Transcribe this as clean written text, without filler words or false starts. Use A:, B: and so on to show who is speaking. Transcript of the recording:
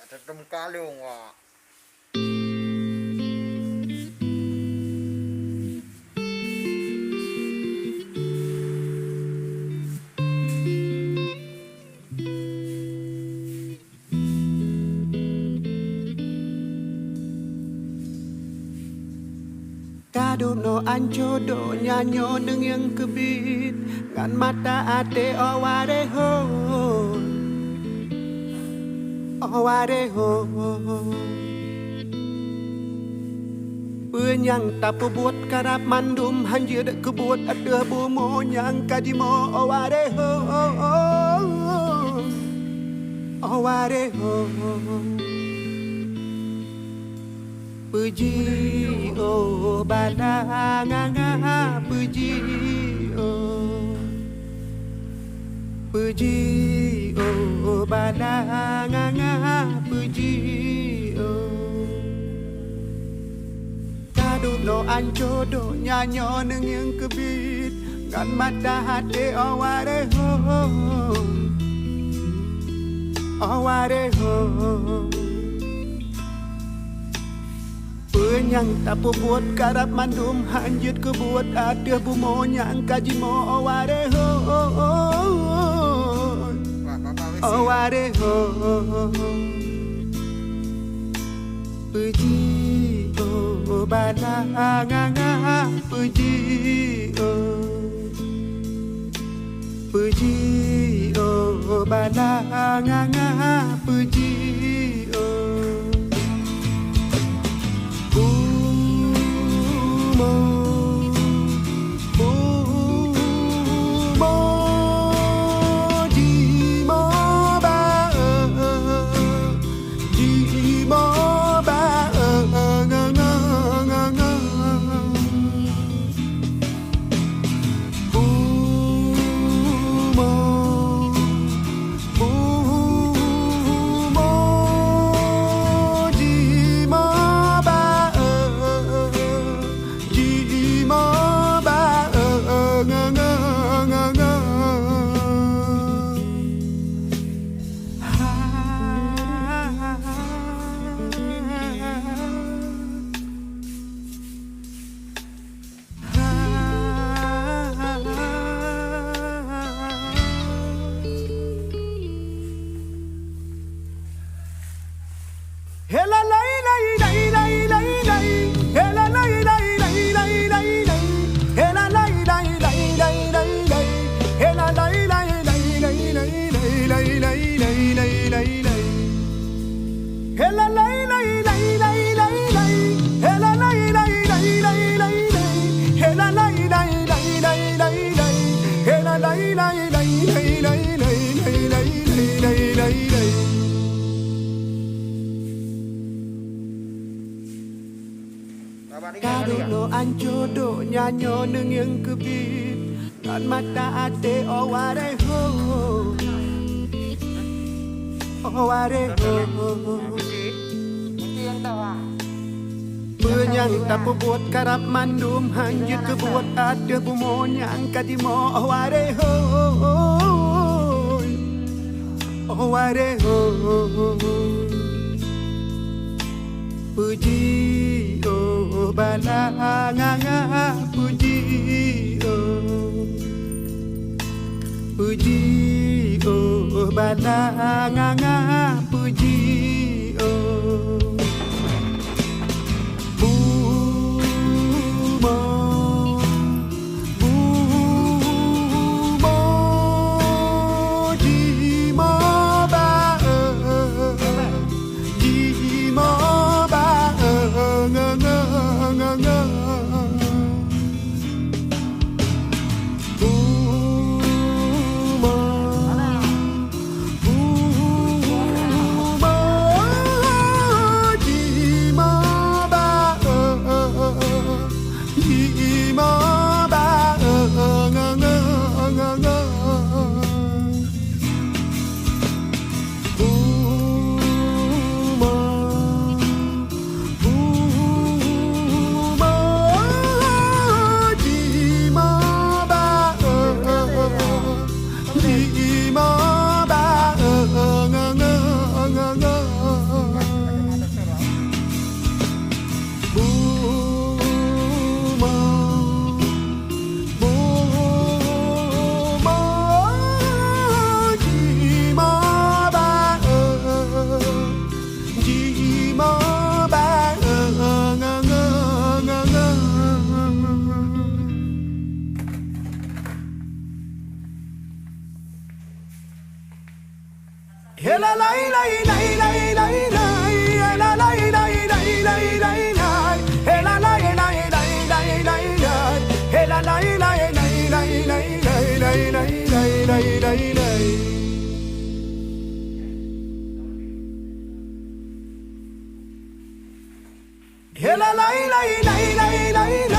A: Trong cá luôn à.
B: Kado no ancho do nyanyo dengan kebit ngan mata ate aware ho Penyang tak buat karap mandum hanya dak kebuat ada bumo yang kadimo aware ho Puji oh balanga puji oh balanga puji Kado no ancho do nyanyo neng yang kebit ngan mata hati aware ho Penyang tak buat karap mandum hanjut kebuat ada bumo yang kajimo aware ho Puji oh balanga puji oh balanga puji Hela lay lay lay lay lay lay Hela lay lay lay lay lay lay Hela lay lay lay lay lay lay Hela lay lay lay lay lay lay lay lay lay lay lay Hela lay lay lay lay lay lay Hela lay lay lay lay lay lay Hela lay lay lay lay lay lay Hela lay lay lay lay lay lay lay lay lay lay Kado no ancho do nyanyo neng yang kebit ngan mata ate aware ho Penyang tak buat karap mandum hanjut kebuat ada bumo yang kadimo aware ho Puji oh balanga puji oh balanga puji Hey la la la la la la la.